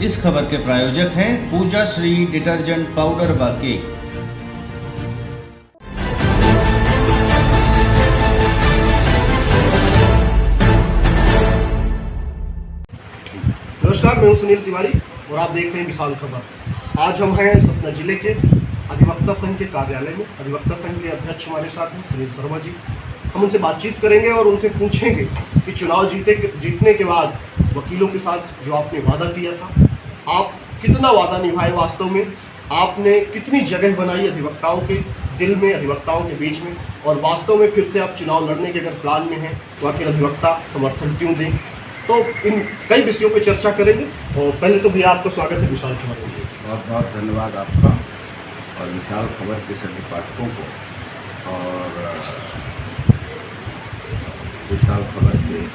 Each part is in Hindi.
इस खबर के प्रायोजक हैं पूजा श्री डिटर्जेंट पाउडर व केक। नमस्कार, मैं हूं सुनील तिवारी और आप देख रहे हैं विशाल खबर। आज हम हैं सतना जिले के अधिवक्ता संघ के कार्यालय में। अधिवक्ता संघ के अध्यक्ष हमारे साथ हैं सुनील शर्मा जी। हम उनसे बातचीत करेंगे और उनसे पूछेंगे कि चुनाव जीतने के बाद वकीलों के साथ जो आपने वादा किया था, आप कितना वादा निभाए वास्तव में, आपने कितनी जगह बनाई अधिवक्ताओं के दिल में, अधिवक्ताओं के बीच में, और वास्तव में फिर से आप चुनाव लड़ने के अगर प्लान में हैं तो आखिर अधिवक्ता समर्थन क्यों दें। तो इन कई विषयों पर चर्चा करेंगे। और पहले तो भैया आपका स्वागत है विशाल खबर में। बहुत बहुत धन्यवाद आपका और विशाल खबर के सभी पाठकों को और विशाल खबर के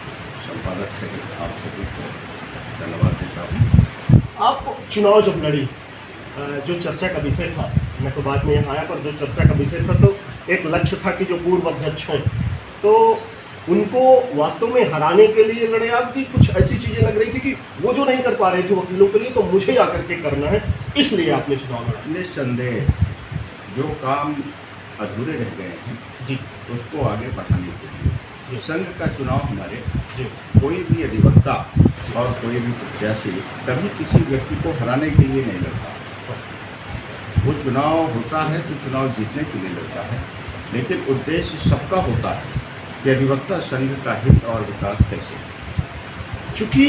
संपादक सहित आप सभी को धन्यवाद देता हूँ। आप चुनाव जब लड़ी, जो चर्चा का विषय था, मैं तो बाद में यहाँ आया, पर जो चर्चा का विषय था तो एक लक्ष्य था कि जो पूर्व अध्यक्ष हैं तो उनको वास्तव में हराने के लिए लड़े आप, कि कुछ ऐसी चीज़ें लग रही थी कि वो जो नहीं कर पा रहे थे वकीलों के लिए तो मुझे आकर के करना है, इसलिए आपने चुनाव लड़ा? निस्संदेह जो काम अधूरे रह गए हैं जी, उसको आगे बढ़ाने के लिए संघ का चुनाव हमारे जी, कोई भी अधिवक्ता और कोई भी प्रत्याशी कभी किसी व्यक्ति को हराने के लिए नहीं लड़ता। वो चुनाव होता है तो चुनाव जीतने के लिए लड़ता है, लेकिन उद्देश्य सबका होता है कि अधिवक्ता संघ का हित और विकास कैसे। चूँकि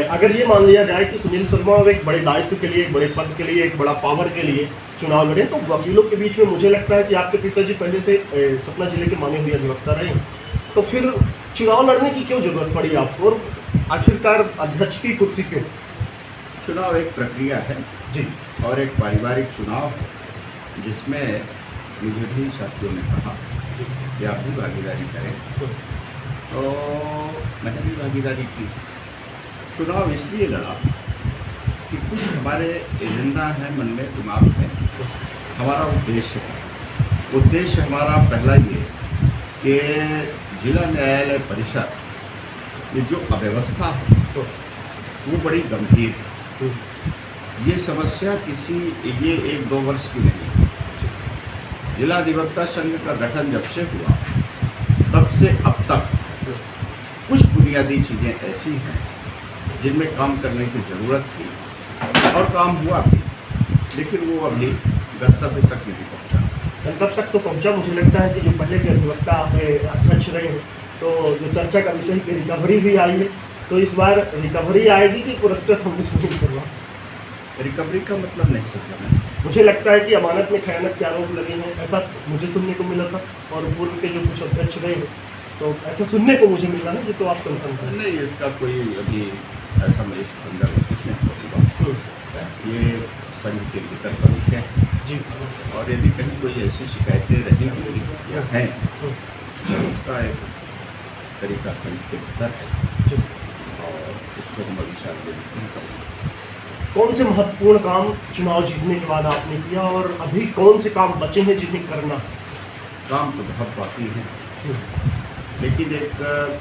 अगर ये मान लिया जाए कि सुनील शर्मा एक बड़े दायित्व के लिए, एक बड़े पद के लिए, एक बड़ा पावर के लिए चुनाव लड़े, तो वकीलों के बीच में मुझे लगता है कि आपके पिताजी पहले से सतना जिले के माने हुए अधिवक्ता रहे, तो फिर चुनाव लड़ने की क्यों जरूरत पड़ी आपको, और आखिरकार अध्यक्ष की कुर्सी क्यों? चुनाव एक प्रक्रिया है जी, और एक पारिवारिक चुनाव है, जिसमें मुझे भी साथियों ने कहा कि आप भी भागीदारी करें, तो मैंने भी भागीदारी की। चुनाव इसलिए लड़ा कि कुछ हमारे एजेंडा है, मन में, दिमाग में, हमारा उद्देश्य है। उद्देश्य हमारा पहला ये कि जिला न्यायालय परिषद ये जो अव्यवस्था है वो बड़ी गंभीर है। ये समस्या ये 1-2 वर्ष की नहीं। जिला अधिवक्ता संघ का गठन जब से हुआ तब से अब तक कुछ बुनियादी चीज़ें ऐसी हैं जिनमें काम करने की ज़रूरत थी और काम हुआ भी, लेकिन वो अभी गंतव्य तक नहीं पहुंचा। तब तक तो पहुंचा। मुझे लगता है कि जो पहले के अधिवक्ता अध्यक्ष रहे हैं, तो जो चर्चा का विषय की रिकवरी भी आई है, तो इस बार रिकवरी आएगी कि पुरस्कृत होंगे सुनील शर्मा? रिकवरी का मतलब नहीं समझा। मुझे लगता है कि अमानत में खयानत के आरोप लगे हैं, ऐसा मुझे सुनने को मिला था, और पूर्व के जो कुछ अध्यक्ष रहे हैं तो ऐसा सुनने को मुझे मिला ना, कि तो आप कंफर्म करें। नहीं, इसका कोई अभी ऐसा मेरे संदर्भ में कुछ नहीं होगा। ये संघ के भीतर का विषय है जी, और यदि कहीं कोई ऐसी शिकायतें रही होंगी या हैं तो उसका एक तरीका संघ के भीतर है और उसको हम अभी शायद नहीं करेंगे। कौन से महत्वपूर्ण काम चुनाव जीतने के बाद आपने किया, और अभी कौन से काम बचे हैं जिन्हें करना? काम तो बहुत बाकी हैं, लेकिन एक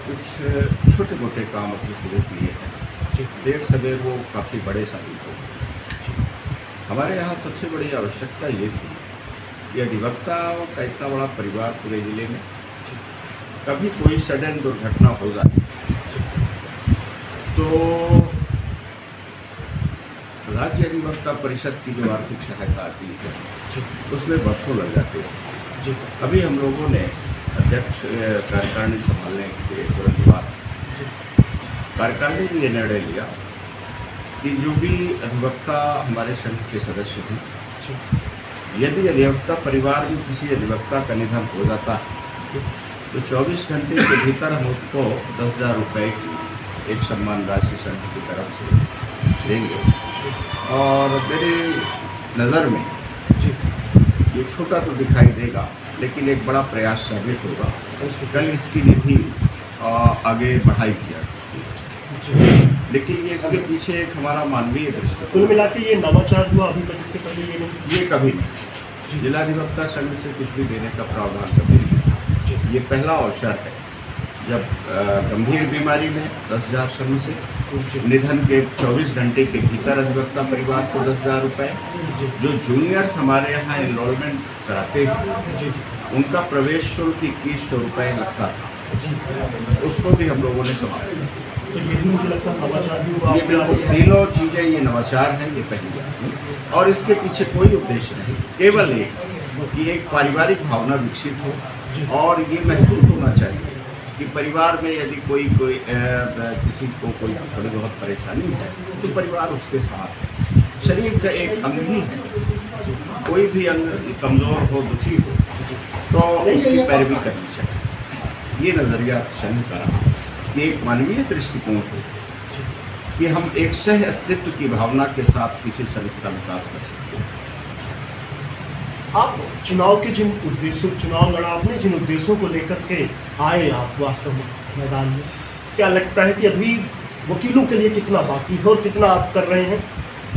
कुछ छोटे मोटे काम अपने शुरू किए हैं। देर सवेर वो काफ़ी बड़े साबित हो गए। हमारे यहाँ सबसे बड़ी आवश्यकता ये थी कि अधिवक्ताओं का इतना बड़ा परिवार पूरे ज़िले में, कभी कोई सडन दुर्घटना हो जाए तो राज्य अधिवक्ता परिषद की जो आर्थिक सहायता आती है उसमें वर्षों लग जाते हैं। अभी हम लोगों ने अध्यक्ष कार्यकारिणी संभालने के तुरंत बाद कार्यकारिणी ने ये निर्णय लिया कि जो भी अधिवक्ता हमारे संघ के सदस्य थे, यदि अधिवक्ता परिवार में किसी अधिवक्ता का निधन हो जाता है तो 24 घंटे के भीतर हम उसको 10,000 रुपये की एक सम्मान राशि संघ की तरफ से देंगे। और मेरी नज़र में ये छोटा तो दिखाई देगा, लेकिन एक बड़ा प्रयास साबित होगा। कल इसकी निधि आगे बढ़ाई भी जा सकती है, लेकिन ये इसके पीछे एक हमारा मानवीय दृष्टिकोण। कुल मिला के ये नवाचार हुआ अभी तक, इसके पहले ये नहीं? ये कभी नहीं। जिला अधिवक्ता संघ से कुछ भी देने का प्रावधान कभी नहीं। ये पहला अवसर है जब गंभीर बीमारी में 10,000 श्रम से, जी निधन के 24 घंटे के भीतर अधिवक्ता परिवार को 10,000 रुपये, जो जूनियर्स हमारे यहाँ एनरोलमेंट कराते हैं जी उनका प्रवेश शुल्क 2100 रुपये लगता था, उसको भी हम लोगों ने समाप्त। तो ये भी मुझे लगता है नवाचार भी हुआ। ये बिल्कुल तीनों चीज़ें ये नवाचार हैं, ये पहली बात। और इसके पीछे कोई उद्देश्य नहीं, केवल एक कि एक पारिवारिक भावना विकसित हो और ये महसूस होना चाहिए कि परिवार में यदि कोई किसी को कोई थोड़ी बहुत परेशानी है तो परिवार उसके साथ है। शरीर का एक अंग ही है, कोई भी अंग कमज़ोर हो, दुखी हो तो उसकी पैरवी करनी चाहिए। ये नज़रिया संघ का रहा कि एक मानवीय दृष्टिकोण हो कि हम एक सह अस्तित्व की भावना के साथ किसी संघ का विकास कर सकते हैं। आप चुनाव के जिन उद्देश्यों, चुनाव लड़ा आपने, जिन उद्देश्यों को लेकर के आए आप वास्तव में मैदान में, क्या लगता है कि अभी वकीलों के लिए कितना बाकी है और कितना आप कर रहे हैं?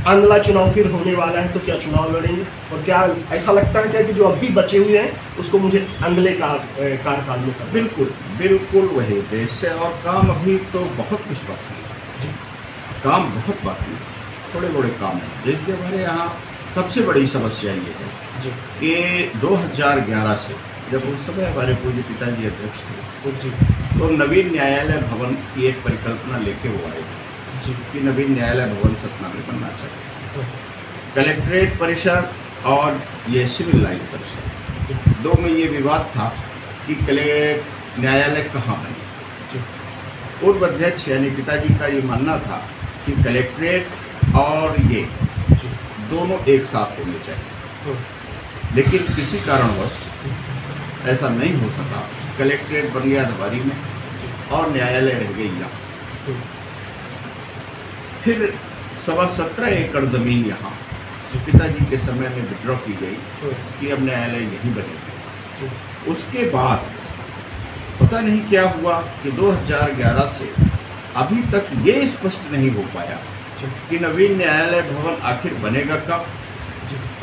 अगला चुनाव फिर होने वाला है तो क्या चुनाव लड़ेंगे? और क्या ऐसा लगता है क्या कि जो अभी बचे हुए हैं उसको मुझे अगले कार्यकाल में करना? बिल्कुल बिल्कुल वही उद्देश्य है। और काम अभी तो बहुत कुछ बाकी है, काम बहुत बाकी है, थोड़े बड़े काम हैं। जैसे हमारे यहाँ सबसे बड़ी समस्या ये है जी कि 2011 से, जब उस समय हमारे पूज्य पिताजी अध्यक्ष थे, जी तो नवीन न्यायालय भवन की एक परिकल्पना लेके वो आए थे जी कि नवीन न्यायालय भवन सतना में बनना चाहिए। कलेक्ट्रेट परिसर और ये सिविल लाइन परिसर, दो में ये विवाद था कि न्यायालय कहाँ बने। पूर्व अध्यक्ष यानी पिताजी का ये मानना था कि कलेक्ट्रेट और ये दोनों एक साथ होने चाहिए, लेकिन किसी कारणवश ऐसा नहीं हो सका। कलेक्ट्रेट बन गया धवारी में और न्यायालय रह गई यहाँ। फिर 17.25 एकड़ ज़मीन यहाँ पिताजी के समय में विड्रॉ की गई कि अब न्यायालय यहीं बनेगा। उसके बाद पता नहीं क्या हुआ कि 2011 से अभी तक ये स्पष्ट नहीं हो पाया कि नवीन न्यायालय भवन आखिर बनेगा कब,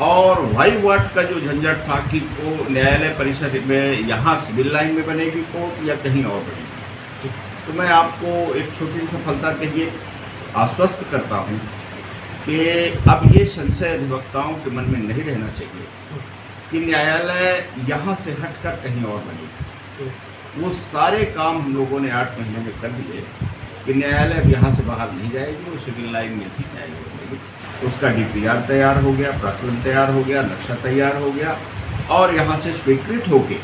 और वाई वाट का जो झंझट था कि वो न्यायालय परिसर में यहाँ सिविल लाइन में बनेगी कोर्ट या कहीं और बनेगी। तो मैं आपको एक छोटी सफलता के लिए आश्वस्त करता हूँ कि अब ये संशय अधिवक्ताओं के मन में नहीं रहना चाहिए कि न्यायालय यहाँ से हटकर कहीं और बनेगा। वो सारे काम हम लोगों ने 8 महीने में कर दिए कि न्यायालय अब यहाँ से बाहर नहीं जाएगी, वो सिविल लाइन में ही न्यायालय बनेगी। उसका DPR तैयार हो गया, प्राक्कलन तैयार हो गया, नक्शा तैयार हो गया और यहाँ से स्वीकृत होके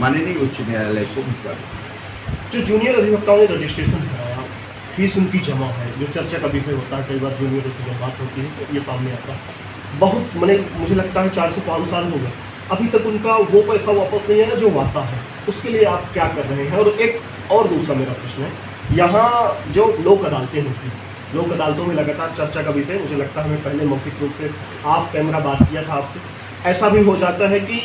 माननीय उच्च न्यायालय को भिजवा दिया। जो जूनियर अधिवक्ताओं ने रजिस्ट्रेशन कराया, फीस उनकी जमा है, जो चर्चा का विषय होता है, कई बार जूनियर की जब बात होती है तो ये सामने आता है। बहुत मुझे लगता है 4 से 5 साल हो गए, अभी तक उनका वो पैसा वापस नहीं आया जो आता है। उसके लिए आप क्या कर रहे हैं? और एक और दूसरा मेरा प्रश्न है, यहाँ जो लोक अदालतें होती हैं, लोक अदालतों में लगातार चर्चा का विषय, मुझे लगता है हमें पहले मौखिक रूप से आप कैमरा बात किया था आपसे, ऐसा भी हो जाता है कि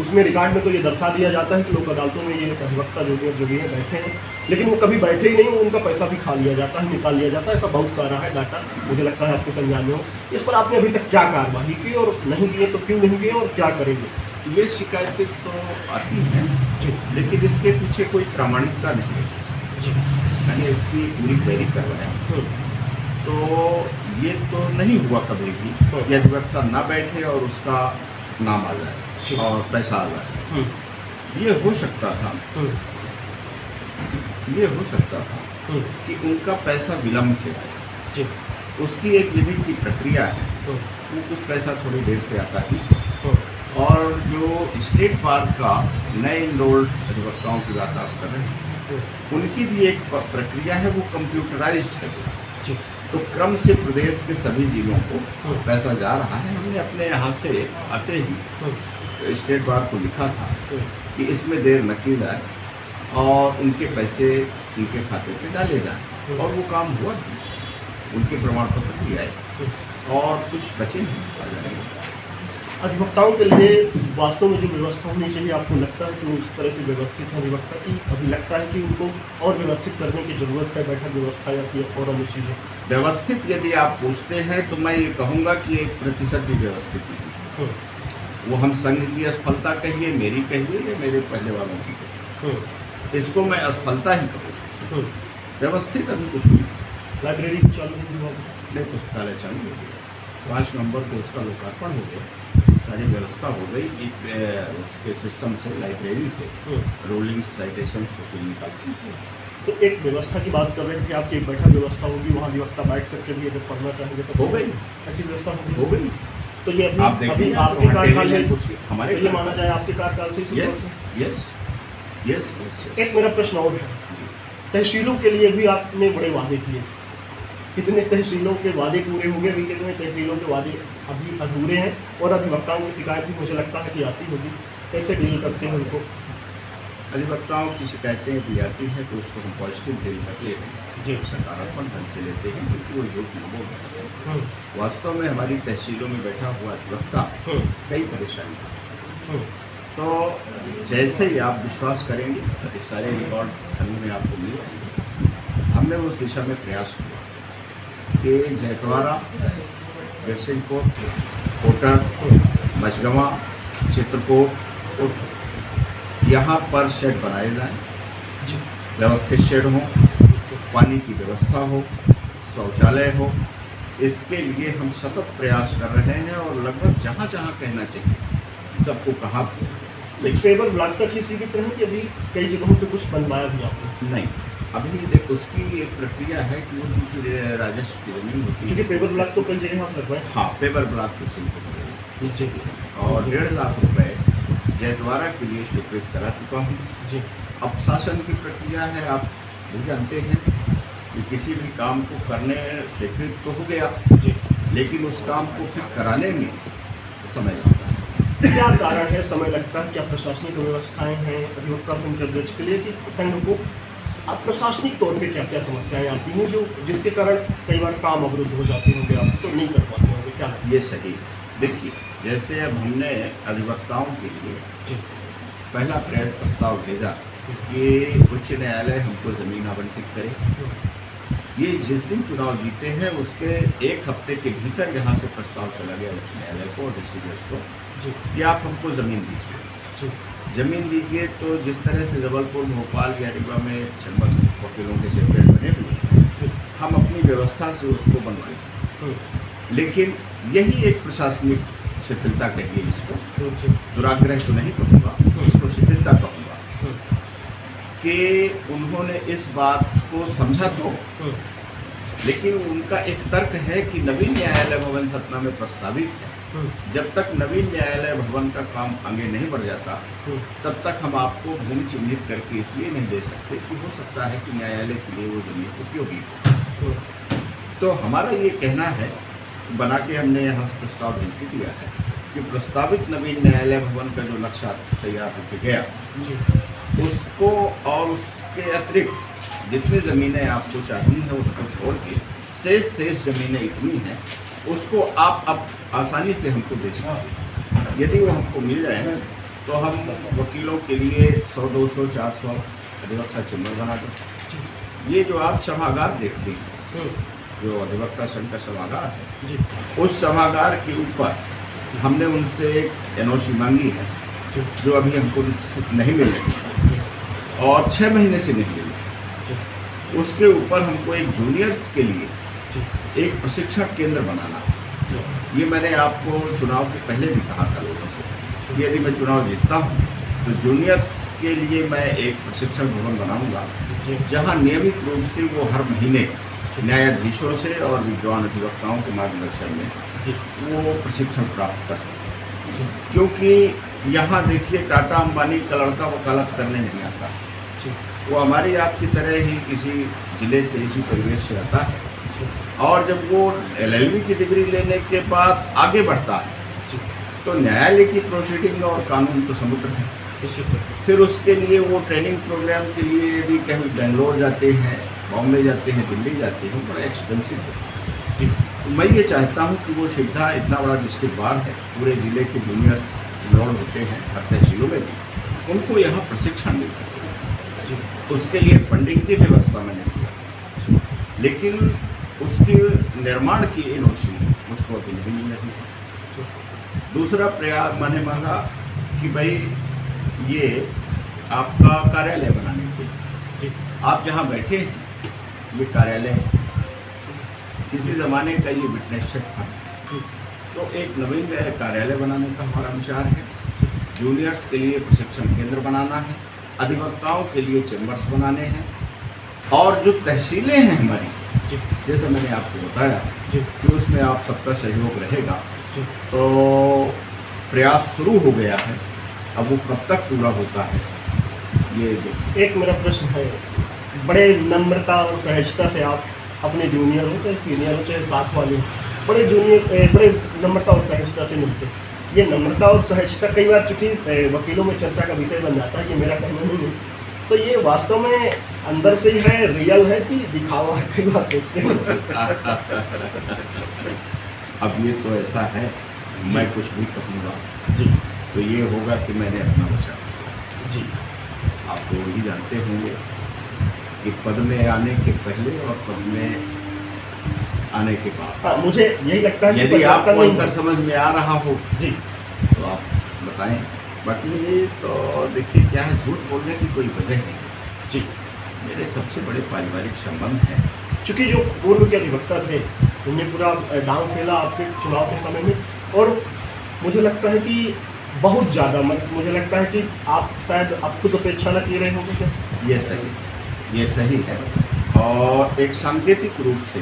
उसमें रिकॉर्ड में तो ये दर्शा दिया जाता है कि लोक अदालतों में ये अधिवक्ता जो भी है बैठे हैं, लेकिन वो कभी बैठे ही नहीं, उनका पैसा भी खा लिया जाता है, निकाल लिया जाता है। ऐसा बहुत सारा है डाटा, मुझे लगता है आपके संज्ञान में हो। इस पर आपने अभी तक क्या कार्रवाई की और नहीं किए तो क्यों नहीं किए और क्या करेंगे? ये शिकायतें तो आती हैं जी, लेकिन इसके पीछे कोई प्रामाणिकता नहीं है जी। मैंने इसकी पूरी क्वेरी करवाया तो ये तो नहीं हुआ कभी भी कि अधिवक्ता ना बैठे और उसका नाम आ जाए और पैसा आ जाए। ये हो सकता था, ये हो सकता था कि उनका पैसा विलम्ब से आए, उसकी एक विधि की प्रक्रिया है, वो कुछ पैसा थोड़ी देर से आता ही। और जो स्टेट बार का नए इनरोल्ड अधिवक्ताओं की बात आप कर रहे हैं, उनकी भी एक प्रक्रिया है, वो कंप्यूटराइज्ड है। तो क्रम से प्रदेश के सभी जिलों को पैसा जा रहा है। हमने अपने यहाँ से आते ही स्टेट बार को लिखा था कि इसमें देर न की जाए और उनके पैसे उनके खाते पे डाले जाएं, और वो काम हुआ भी, उनके प्रमाण पत्र भी आए और कुछ बचे हैं आ जाएंगे। अधिवक्ताओं के लिए वास्तव में जो व्यवस्था होनी चाहिए, आपको लगता है कि उस तरह से व्यवस्थित है अधिवक्ता की? अभी लगता है कि उनको और व्यवस्थित करने की ज़रूरत है, बैठक व्यवस्था या फिर और अन्य चीज़ें? व्यवस्थित यदि आप पूछते हैं तो मैं ये कहूँगा कि 1% भी व्यवस्थित नहीं। वो हम संघ की असफलता कहिए, मेरी कहिए या मेरे पहले वालों की कहिए, इसको मैं असफलता ही कहूँ। व्यवस्थित अभी कुछ भी नहीं। लाइब्रेरी चालू हुई, नए पुस्तकालय चालू हो गया, 5 नवंबर को उसका लोकार्पण हो गया, सारी व्यवस्था हो गई। एक उसके सिस्टम से, लाइब्रेरी से रोलिंग साइटेशन होकर निकालती है। तो एक व्यवस्था की बात कर रहे थे आपकी, एक बैठक व्यवस्था होगी, वहाँ अधिवक्ता बैठ करके भी अगर पढ़ना चाहेंगे तो हो गई, ऐसी व्यवस्था हो गई। तो ये आप अभी देखेंगे आपके कार्यकाल में, हमारे तो ये माना जाए आपके कार्यकाल से ही शुरू यस हुआ? Yes yes yes. एक मेरा प्रश्न और है, तहसीलों के लिए भी आपने बड़े वादे किए, कितने तहसीलों के वादे पूरे हो गए, अभी कितने तहसीलों के वादे अभी अधूरे हैं? और अधिवक्ताओं की शिकायत भी मुझे लगता है कि आती होगी, कैसे डील करते हैं उनको? अधिवक्ताओं की शिकायतें यदि आती हैं तो उसको हम पॉजिटिव डील कर लेते हैं जी, सकारात्मक ढंग से लेते हैं, क्योंकि वो योग्य लोग हैं। हम्म, वास्तव में हमारी तहसीलों में बैठा हुआ अधिवक्ता कई परेशानी था। हम्म, तो जैसे ही आप विश्वास करेंगे तो सारे रिकॉर्ड संघ में आपको मिल जाएंगे। हमने उस दिशा में प्रयास किया कि जयद्वारा, बिरसिंहपुर, कोटर, मझगवां, चित्रकूट और यहाँ पर शेड बनाए जाएं, जी, व्यवस्थित शेड हो, पानी की व्यवस्था हो, शौचालय हो। इसके लिए हम सतत प्रयास कर रहे हैं और लगभग जहाँ जहाँ कहना चाहिए सबको कहा भी है। लेकिन पेपर ब्लॉक तक ही सीमित रहे कि अभी कई जगहों पे कुछ बनवाया भी आपने? नहीं, अभी देख उसकी एक प्रक्रिया है कि वो चूँकि राजस्व की जमीन होती क्योंकि है। पेपर ब्लॉक तो कई जगह आप लगवाए। हाँ, पेपर ब्लॉक को सिंपल जी, और 1.5 लाख रुपए जयद्वारा के लिए स्वीकृत करा चुका हूँ। जी, अब शासन की प्रक्रिया है, आप भी जानते हैं कि किसी भी काम को करने स्वीकृत तो हो गया, जी, लेकिन उस काम को फिर कराने में समय लगता है। क्या कारण है समय लगता है? क्या प्रशासनिक व्यवस्थाएं हैं अधिवक्ता संघ के अध्यक्ष के लिए, कि संघ को आप प्रशासनिक तौर पे क्या क्या समस्याएं आती हैं जो जिसके कारण कई बार काम अवरुद्ध हो जाते होंगे, आप तो नहीं कर पाते होंगे? क्या है? ये सही देखिए, जैसे अब हमने अधिवक्ताओं के लिए जी, पहला प्रस्ताव भेजा कि उच्च न्यायालय हमको ज़मीन आवंटित करे। ये जिस दिन चुनाव जीते हैं उसके 1 हफ्ते के भीतर यहाँ से प्रस्ताव चला गया उच्च न्यायालय को और डिस्ट्रिक्ट जज को जी, कि आप हमको ज़मीन दीजिए, जी, ज़मीन दीजिए। तो जिस तरह से जबलपुर, भोपाल या रीवा में चैम्बर वकीलों के सेपरेट बने हुए हैं, हम अपनी व्यवस्था से उसको बनवाएं। लेकिन यही एक प्रशासनिक शिथिलता कहिए इसको, जी, दुराग्रह तो नहीं कहूँगा, इसको शिथिलता कहूँगा, कि उन्होंने इस बात को समझा तो, लेकिन उनका एक तर्क है कि नवीन न्यायालय भवन सतना में प्रस्तावित है, जब तक नवीन न्यायालय भवन का काम आगे नहीं बढ़ जाता तब तक हम आपको भूमि चिन्हित करके इसलिए नहीं दे सकते कि हो सकता है कि न्यायालय के लिए वो जमीन उपयोगी हो। तो हमारा ये कहना है, बना के हमने यहाँ से प्रस्ताव भेज भी दिया है कि प्रस्तावित नवीन न्यायालय भवन का जो नक्शा तैयार होकर गया उसको और उसके अतिरिक्त जितनी ज़मीनें आपको चाहिए हैं उसको छोड़ के शेष ज़मीनें इतनी हैं उसको आप अब आसानी से हमको दे सकते। यदि वो हमको मिल जाए तो हम वकीलों के लिए 100, 200, 400 अधिवक्ता चैम्बर बना दें। ये जो आप सभागार देखते हैं, जो अधिवक्ता संघ का सभागार है, उस सभागार के ऊपर हमने उनसे एक एनओसी मांगी है जो अभी हमको नहीं मिल रही और 6 महीने से नहीं मिल रही। उसके ऊपर हमको एक जूनियर्स के लिए एक प्रशिक्षण केंद्र बनाना है। ये मैंने आपको चुनाव के पहले भी कहा था लोगों से कि यदि मैं चुनाव जीतता हूँ तो जूनियर्स के लिए मैं एक प्रशिक्षण भवन बनाऊंगा जहाँ नियमित रूप से वो हर महीने न्यायाधीशों से और विद्वान अधिवक्ताओं के मार्गदर्शन में वो प्रशिक्षण प्राप्त कर सकें। क्योंकि यहाँ देखिए टाटा अंबानी का लड़का वकालत करने नहीं आता, वो हमारी आपकी तरह ही किसी ज़िले से, इसी परिवेश से आता है और जब वो LLB की डिग्री लेने के बाद आगे बढ़ता है तो न्यायालय की प्रोसीडिंग और कानून तो समुद्र है। फिर उसके लिए वो ट्रेनिंग प्रोग्राम के लिए यदि कहीं बेंगलोर जाते हैं, बॉम्बे जाते हैं, दिल्ली जाते हैं, बड़ा एक्सपेंसिव है। तो मैं ये चाहता हूँ कि वो सुविधा, इतना बड़ा डिस्ट्रिक्ट बार है, पूरे ज़िले के जूनियर्स इनरोल होते हैं हर तहसीलों में भी, उनको यहाँ प्रशिक्षण मिल सके। उसके लिए फंडिंग की व्यवस्था मैंने की, लेकिन उसके निर्माण की एनओसी मुझको अभी नहीं मिल रही है। दूसरा प्रयास मैंने मांगा कि भाई ये आपका कार्यालय बनाने आप जहाँ बैठे हैं ये कार्यालय है, किसी ज़माने का ये विटनेस शेड था। तो एक नवीन कार्यालय बनाने का हमारा विचार है। जूनियर्स के लिए प्रशिक्षण केंद्र बनाना है, अधिवक्ताओं के लिए चैम्बर्स बनाने हैं, और जो तहसीलें हैं हमारी, जैसे मैंने आपको बताया कि उसमें आप सबका सहयोग रहेगा। तो प्रयास शुरू हो गया है, अब वो कब तक पूरा होता है ये देखिए। एक मेरा प्रश्न है, बड़े नम्रता और सहजता से आप अपने जूनियर हो चाहे सीनियर हो चाहे साथ वाले हो, बड़े नम्रता और सहजता से मिलते हैं। ये नम्रता और सहजता कई बार चूँकि वकीलों में चर्चा का विषय बन जाता है, ये मेरा कहना नहीं है। तो ये वास्तव में अंदर से ही है, रियल है कि दिखावा है, कई बार देखते हैं। अब ये तो ऐसा है, मैं कुछ भी कहूँगा जी तो ये होगा कि मैंने अपना बचा। जी आप तो वही जानते होंगे कि पद में आने के पहले और पद में आने के बाद, हाँ, मुझे यही लगता है कि यदि आपको परिवर्तन नहीं अंतर समझ में आ रहा हो जी तो आप बताएं। बाकी ये तो देखिए क्या है, झूठ बोलने की कोई वजह नहीं। जी मेरे सबसे बड़े पारिवारिक संबंध हैं। चूँकि जो पूर्व के अधिवक्ता थे उन्होंने पूरा दांव खेला आपके चुनाव के समय में, और मुझे लगता है कि बहुत ज़्यादा मुझे लगता है कि आप शायद आप खुद अपेक्षा न किए रहे होंगे क्या? ये सही है, और एक सांकेतिक रूप से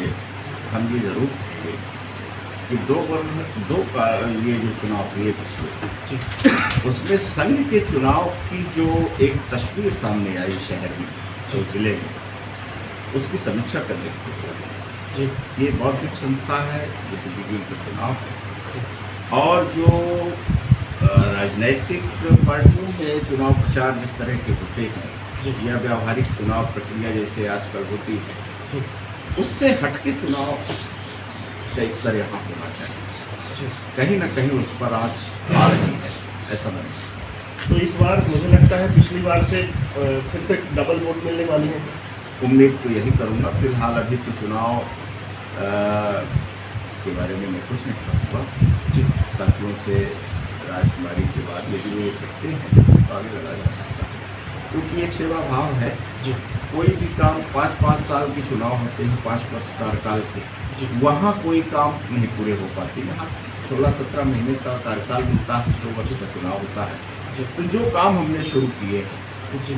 हम ये जरूर कहेंगे कि दो का ये जो चुनाव हुए पिछले, उसमें संघ के चुनाव की जो एक तस्वीर सामने आई शहर में, जो जिले में, उसकी समीक्षा करने के लिए ये बौद्धिक संस्था है, ये विभिन्न का चुनाव है, और जो राजनैतिक पार्टियों में चुनाव प्रचार जिस तरह के होते हैं या व्यावहारिक चुनाव प्रक्रिया जैसे आजकल होती है, उससे हटके चुनाव का स्तर यहाँ होना चाहिए। कहीं ना कहीं उस पर आज आ रही है, ऐसा नहीं। तो इस बार मुझे लगता है पिछली बार से फिर से डबल वोट मिलने वाली है। उम्मीद तो यही करूँगा। फिलहाल अभी तो चुनाव के बारे में मैं कुछ नहीं कहूँगा। साथियों से राजकुमारी के बाद यदि वो देखते हैं तो आगे लड़ा जा सकता है, क्योंकि एक सेवा भाव है। कोई भी काम 5-5 साल के चुनाव होते हैं, 5 वर्ष कार्यकाल के, वहाँ कोई काम नहीं पूरे हो पाते। यहाँ 16-17 महीने का कार्यकाल मिलता है, 2 वर्ष का चुनाव होता है। तो जो काम हमने शुरू किए हैं,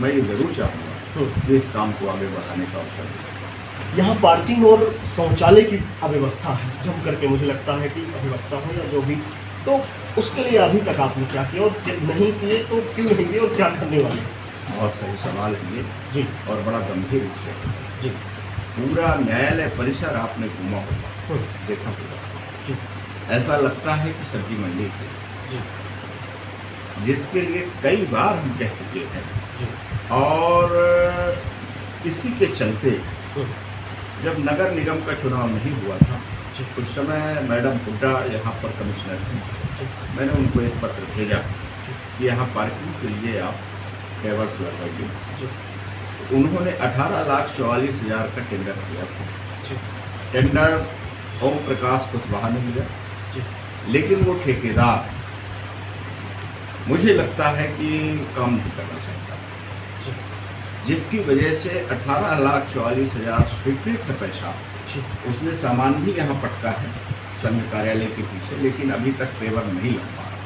मैं ये जरूर चाहूँगा कि इस काम को आगे बढ़ाने का अवसर दें। यहाँ पार्किंग और शौचालय की अव्यवस्था है जम करके, मुझे लगता है कि अधिवक्ता हो या जो भी, तो उसके लिए अभी तक आपने क्या किया, और नहीं किए तो क्यों नहीं किए, और क्या करने वाले? बहुत सही सवाल है ये जी, और बड़ा गंभीर विषय है जी। पूरा न्यायालय परिसर आपने घूमा होगा, देखा होगा जी, ऐसा लगता है कि सब्जी मंडी है, जी, जिसके लिए कई बार हम कह चुके हैं। जी, और इसी के चलते जब नगर निगम का चुनाव नहीं हुआ था, उस समय मैडम हुड्डा यहाँ पर कमिश्नर थी। मैंने उनको एक पत्र भेजा कि यहाँ पार्किंग के लिए आप टेबल्स लगवाइए। उन्होंने 18,44,000 का टेंडर किया था। टेंडर ओम प्रकाश कुशवाहा ने लिया, लेकिन वो ठेकेदार मुझे लगता है कि काम नहीं करना चाहता, जिसकी वजह से 18,44,000 स्वीकृत है पैसा। उसने सामान भी यहाँ पटका है संघ कार्यालय के पीछे, लेकिन अभी तक पेवर नहीं लग पा रहा।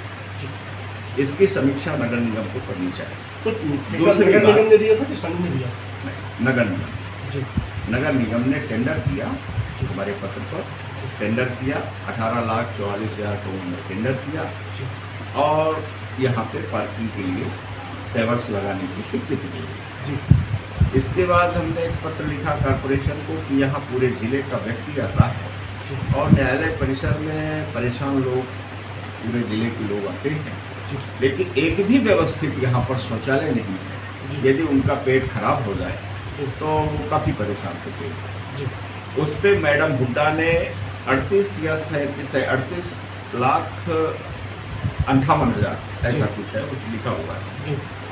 इसकी समीक्षा नगर निगम को करनी चाहिए। तो दूसरी नगर बात, निगम ने दिया था कि संघ ने दिया? नगर निगम, नगर निगम ने टेंडर किया, हमारे पत्र पर टेंडर किया, 18,44,000 का उन्होंने टेंडर किया, और यहाँ पे पार्किंग के लिए पेवर्स लगाने की स्वीकृति दी। इसके बाद हमने एक पत्र लिखा कॉर्पोरेशन को कि यहाँ पूरे ज़िले का व्यक्ति आता है और न्यायालय परिसर में परेशान लोग, पूरे ज़िले के लोग आते हैं, लेकिन एक भी व्यवस्थित यहाँ पर शौचालय नहीं है। यदि उनका पेट खराब हो जाए तो वो काफ़ी परेशान होते हैं। उस पर मैडम हुड्डा ने 38 या 38 लाख 58,000 ऐसा कुछ है, कुछ लिखा हुआ है,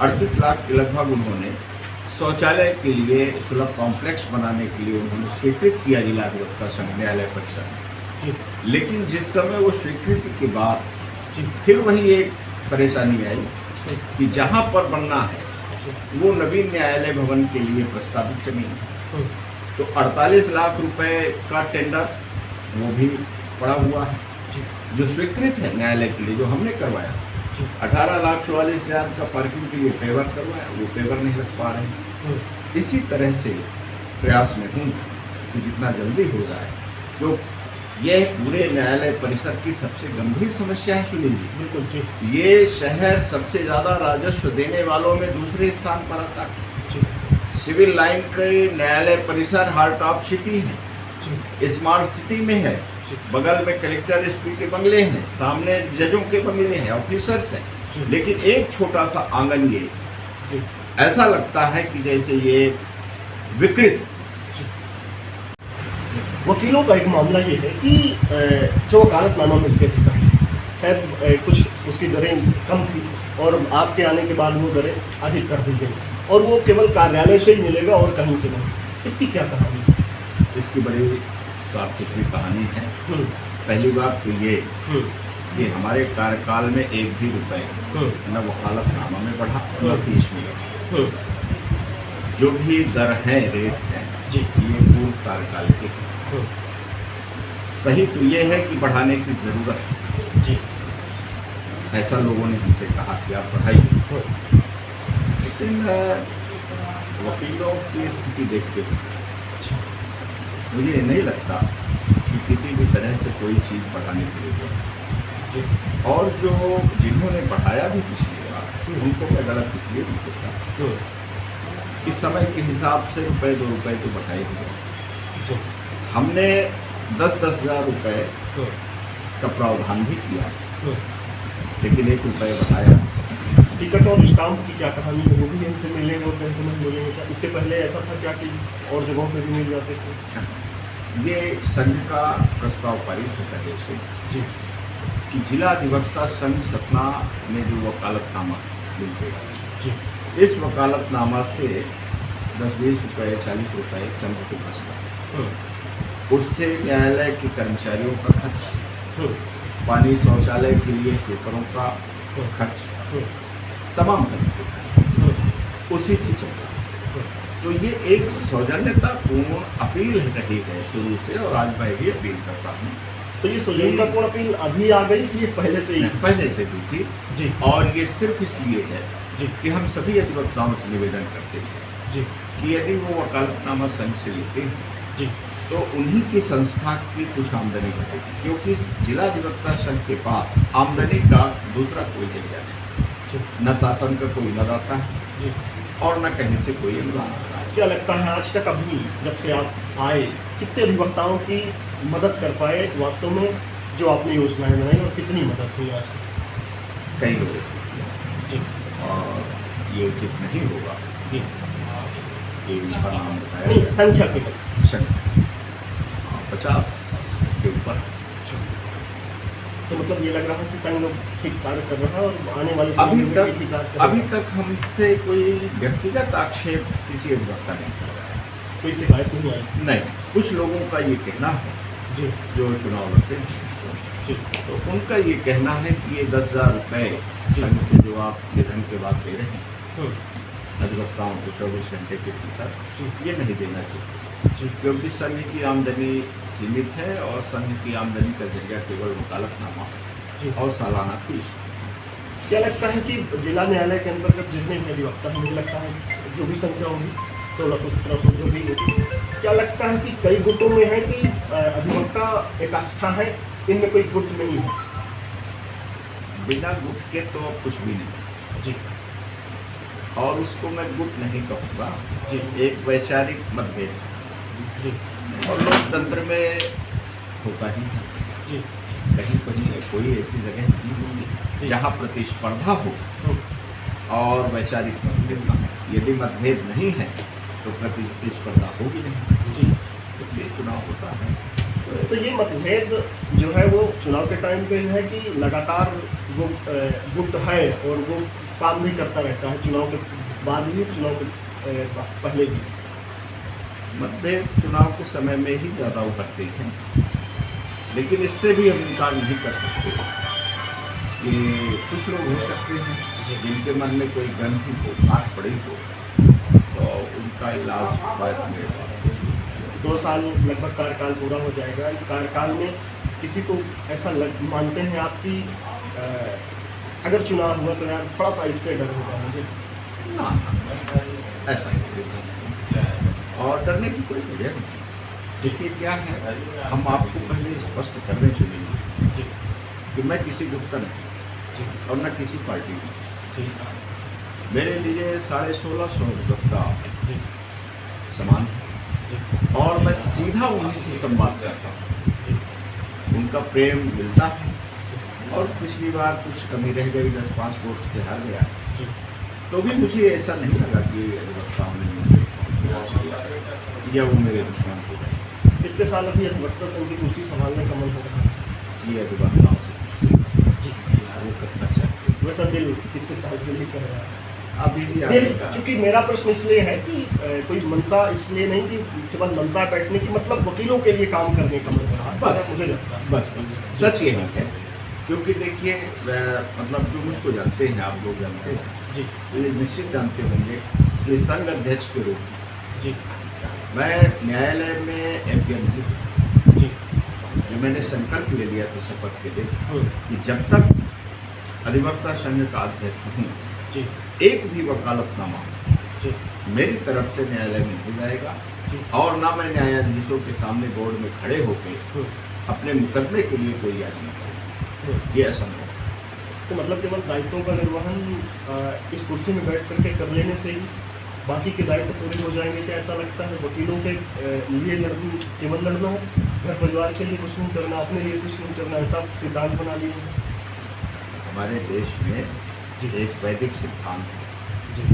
38 लाख के लगभग उन्होंने शौचालय के लिए सुलभ कॉम्प्लेक्स बनाने के लिए उन्होंने स्वीकृत किया जिला अधिवक्ता संघ न्यायालय परिषद। लेकिन जिस समय वो स्वीकृति के बाद फिर वही एक परेशानी आई कि जहाँ पर बनना है वो नवीन न्यायालय भवन के लिए प्रस्तावित जमीन है। तो 48 लाख रुपए का टेंडर वो भी पड़ा हुआ है जो स्वीकृत है न्यायालय के लिए, जो हमने करवाया। 18,44,000 का पार्किंग के लिए पेवर करवाया, वो पेवर नहीं लग पा रहे हैं। इसी तरह से प्रयास में हूँ कि जितना जल्दी हो जाए, जो यह पूरे न्यायालय परिसर की सबसे गंभीर समस्या है सुनील जी। बिल्कुल जी। ये शहर सबसे ज़्यादा राजस्व देने वालों में दूसरे स्थान पर आता है। सिविल लाइन के न्यायालय परिसर हार्ट ऑफ सिटी है, स्मार्ट सिटी में है, बगल में कलेक्टर एसपी के बंगले हैं, सामने जजों के बंगले हैं, ऑफिसर्स हैं, लेकिन एक छोटा सा आंगन ये ऐसा लगता है कि जैसे ये विकृत। वकीलों का एक मामला ये है कि जो वकालतनामा मिलते थे शायद कुछ उसकी दरें कम थी और आपके आने के बाद वो दरें अधिक कर दी गई और वो केवल कार्यालय से ही मिलेगा और कहीं से नहीं। इसकी क्या कहानी है? इसकी बड़ी साफ सुथरी कहानी है। पहली बात तो ये हमारे कार्यकाल में एक भी रुपए न वकालतनामा में बढ़ा न फीस में बढ़ा। जो भी दर है, रेट है जी, ये पूर्व कार्यकाल के हैं। सही तो ये है कि बढ़ाने की ज़रूरत है जी, ऐसा लोगों ने हमसे कहा कि आप बढ़ाइए, लेकिन वकीलों की स्थिति देखते हुए मुझे नहीं लगता कि किसी भी तरह से कोई चीज़ बढ़ाने की जरूरत। और जो जिन्होंने बढ़ाया भी पिछली बार, उनको मैं गलत इसलिए नहीं कहता कि समय के हिसाब से रुपए 2 रुपए तो बढ़ाए हुए। हमने 10-10 हज़ार रुपये का प्रावधान भी किया, लेकिन 1 रुपये बढ़ाया। टिकट और स्टाम्प की क्या कहानी है? वो भी हमसे मिलेंगे और कैसे नहीं मिलेंगे? क्या इससे पहले ऐसा था क्या कि और जगहों पर भी मिल जाते थे? ये संघ का प्रस्ताव पारित है पहले से जी कि जिला अधिवक्ता संघ सतना में जो वकालतनामा मिलते हैं जी, इस वकालतनामा से 10-20 रुपये 40 रुपये संघ को बचता है। उससे न्यायालय के कर्मचारियों का खर्च, पानी शौचालय के लिए स्वीपरों का खर्च, तमाम खर्च उसी से चलता है। तो ये एक सौजन्यतापूर्ण अपील रही है शुरू से, और आज मैं भी अपील करता हूँ। तो ये सौजन्यतापूर्ण अपील अभी आ गई कि ये पहले से ही? पहले से भी थी जी, और ये सिर्फ इसलिए है जी कि हम सभी अधिवक्ताओं से निवेदन करते हैं जी कि यदि वो वकालतनामा संघ से लेते हैं जी, तो उन्हीं की संस्था की कुछ आमदनी बढ़ेगी, क्योंकि जिला अधिवक्ता संघ के पास आमदनी का दूसरा कोई जरिया नहीं, न शासन का कोई मदद है और न कहीं से कोई अनुदान आता है। क्या लगता है आज तक अभी जब से आप आए कितने अधिवक्ताओं की मदद कर पाए वास्तव में जो आपने योजनाएं बनाई, और कितनी मदद हुई आज तक? कई लोग जी, और ये उचित नहीं होगा जी, कि उनका नाम बताया नहीं जाए। संख्या केवल संख्या 50 के ऊपर। तो मतलब ये लग रहा है कि संघ ठीक कार्य कर रहा है और आने वाले समय अभी में भी ठीक कार्य करेगा। अभी तक हमसे कोई व्यक्तिगत आक्षेप किसी अधिवक्ता नहीं कर रहा है। कोई शिकायत नहीं आई? नहीं, कुछ लोगों का ये कहना है जी जो चुनाव लड़ते हैं, जी, तो उनका ये कहना है कि ये 10,000 रुपये संघ से जो आप निधन के बाद दे रहे हैं अधिवक्ताओं को 24 घंटे के भीतर, ये नहीं देना चाहिए, क्योंकि संघ की आमदनी सीमित है और संघ की आमदनी का जरिया केवल वकालतनामा और सालाना फीस। क्या लगता है कि जिला न्यायालय के अंतर्गत जितने भी अधिवक्ता हैं, मुझे लगता है जो भी संख्या होगी 1600-1700 जो भी होगी, क्या लगता है कि कई गुटों में है कि अधिवक्ता एक आस्था है, इनमें कोई गुट नहीं है? बिना गुट के तो कुछ भी नहीं जी, और उसको मैं गुट नहीं कहूँगा जी, एक वैचारिक मतभेद जी, और लोकतंत्र में होता ही है। जी, कहीं कहीं कोई ऐसी जगह नहीं होगी जहाँ प्रतिस्पर्धा हो और वैचारिक मतभेद न हो। यदि मतभेद नहीं है तो प्रतिस्पर्धा होगी नहीं, जी। इसलिए चुनाव होता है। तो ये मतभेद जो है वो चुनाव के टाइम पे है कि लगातार वो गुट है और वो काम भी करता रहता है चुनाव के बाद भी, चुनाव के पहले भी? मतभेद चुनाव के समय में ही ज़्यादा उभरते हैं, लेकिन इससे भी हम इनकार नहीं कर सकते कि कुछ लोग हो सकते हैं जिनके मन में कोई ग्रंथि हो, गांठ पड़ी हो, तो उनका इलाज बाद मेरे पास है। 2 साल लगभग कार्यकाल पूरा हो जाएगा। इस कार्यकाल में किसी को ऐसा मानते हैं आप कि अगर चुनाव हुआ तो यार थोड़ा सा इससे डर होगा मुझे? ना, ऐसा नहीं, और डरने की कोई वजह नहीं। देखिए क्या है, हम आपको पहले स्पष्ट करने चलेंगे कि मैं किसी गुट का नहीं और न किसी पार्टी में। मेरे लिए 1650 अधिवक्ता समान है और मैं सीधा उन्हीं से संवाद करता हूँ। उनका प्रेम मिलता है और पिछली बार कुछ कमी रह गई, 10-5 वोट से हार गया, तो भी मुझे ऐसा नहीं लगा कि अधिवक्ताओं ने मुझे निराश किया या वो मेरे दुश्मन हो गए। कितने साल अभी अधिवक्ता संघ की कुर्सी संभालने का मन हो रहा है? जी, अधिवक्ताओं से जी वो करना चाहते हैं। वैसा दिल कितने साल के लिए कर रहा है? अभी भी दिल, आएगा। चूंकि मेरा प्रश्न इसलिए है कि कोई मनसा इसलिए नहीं कि केवल मनसा बैठने की, मतलब वकीलों के लिए काम करने का मन हो रहा है। बस मुझे लगता है बस सच यही है, क्योंकि देखिए मतलब जो मुझको जानते हैं, आप लोग जानते हैं जी तो ये निश्चित जानते होंगे कि संघ अध्यक्ष के रूप में जी मैं न्यायालय में एपीएम जी जो मैंने संकल्प ले लिया था शपथ के दिन कि जब तक अधिवक्ता संघ का अध्यक्ष हूँ जी एक भी वकालतनामा जी मेरी तरफ से न्यायालय में नहीं जाएगा जी और ना मैं न्यायाधीशों के सामने बोर्ड में खड़े होकर अपने मुकदमे के लिए कोई याचना करूँ, ये असंभव है। तो मतलब केवल दायित्वों का निर्वहन इस कुर्सी में बैठ करके कर लेने से ही बाकी के दायित्व पूरे हो जाएंगे? क्या ऐसा लगता है वकीलों के लिए केवल लड़ना है, घर परिवार के लिए कुछ नहीं करना, अपने लिए कुछ नहीं करना, ऐसा सिद्धांत बना लिए हैं? हमारे देश में एक वैदिक सिद्धांत है जी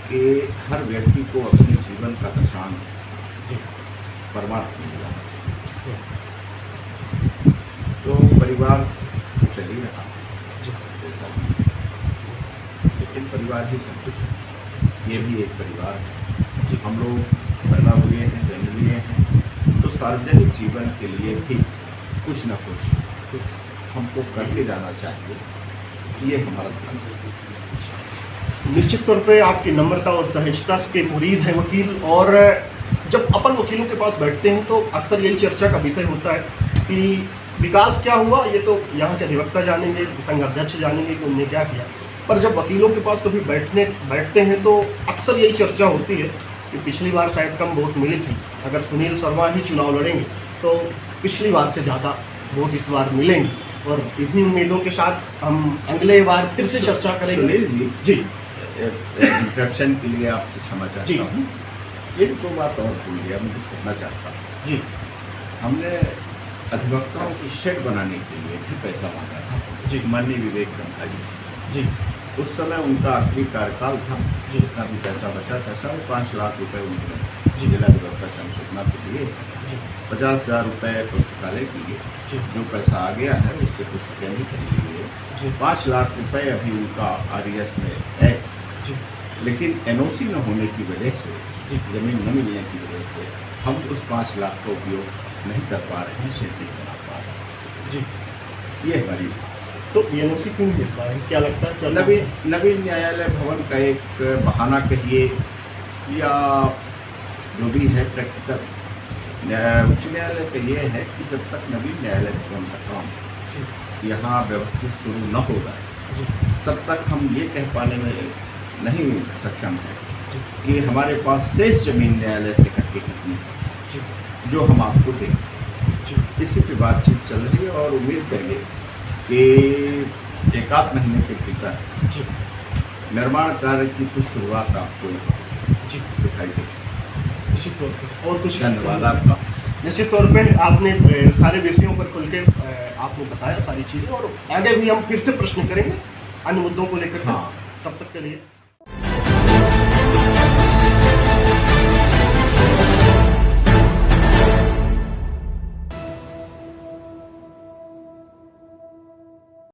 कि हर व्यक्ति को अपने जीवन का दशांश परमार्थ में मिलाना चाहिए। तो परिवार तो चल ही रहा है ऐसा नहीं, लेकिन परिवार ही सब कुछ है। ये भी एक परिवार है, हम लोग पैदा हुए हैं, जन्म लिए हैं, तो सार्वजनिक जीवन के लिए भी कुछ न कुछ हमको करके जाना चाहिए। ये हमारा धर्म है। निश्चित तौर पे आपकी नम्रता और सहजता के मुरीद हैं वकील, और जब अपन वकीलों के पास बैठते हैं तो अक्सर यही चर्चा का विषय होता है कि विकास क्या हुआ, ये तो यहाँ के अधिवक्ता जानेंगे, संघ अध्यक्ष जानेंगे कि उन्होंने क्या किया। पर जब वकीलों के पास कभी बैठते हैं तो अक्सर यही चर्चा होती है कि पिछली बार शायद कम वोट मिली थी, अगर सुनील शर्मा ही चुनाव लड़ेंगे तो पिछली बार से ज़्यादा वोट इस बार मिलेंगे, और इन्हीं उम्मीदों के साथ हम अगले बार फिर से चर्चा करेंगे। सुनील जी जी इंटरप्शन के लिए आपसे क्षमा जी। चाहता हूँ। एक दो बात और भूल गया, मुझे कहना चाहता हूँ। जी हमने अधिवक्ताओं की शेड बनाने के लिए भी पैसा मांगा था जी। माननीय विवेक तनखा जी से। जी उस समय उनका आखिरी कार्यकाल था, जी। जितना भी पैसा बचा था 5.5 लाख रुपए उन्होंने जी। जिला अधिवक्ता संशोधना के लिए, जी 50,000 रुपये पुस्तकालय के लिए, जी जो पैसा आ गया है उससे पुस्तकें भी खरीदी हुई है। जी 5 लाख रुपए अभी उनका RES में है, जी लेकिन NOC न होने की वजह से, जी। जमीन न मिलने की वजह से हम उस 5 लाख का उपयोग नहीं कर पा रहे हैं, शेड नहीं बना पा रहे हैं। जी। ये हमारी तो NOC क्यों नहीं मिल पाए, क्या लगता है? क्या नवीन न्यायालय भवन का एक बहाना कहिए या जो भी है प्रैक्टिकल, उच्च न्यायालय का ये है कि जब तक नवीन न्यायालय भवन का काम यहाँ व्यवस्थित शुरू न हो जाए जी तब तक हम ये कह पाने में नहीं सक्षम है जी कि हमारे पास शेष जमीन न्यायालय से कट के कितनी है जी जो हम आपको दें। जी इसी पे बातचीत चल रही है और उम्मीद करिए कि 1-8 महीने के भीतर जी निर्माण कार्य की कुछ शुरुआत आपको जी दिखाई देगी। निश्चित तौर पर। और कुछ धन्यवाद आपका। निश्चित तौर पे आपने सारे विषयों पर खुल के आपने बताया सारी चीज़ें, और आगे भी हम फिर से प्रश्न करेंगे अन्य मुद्दों को लेकर के। हाँ। तब तक के लिए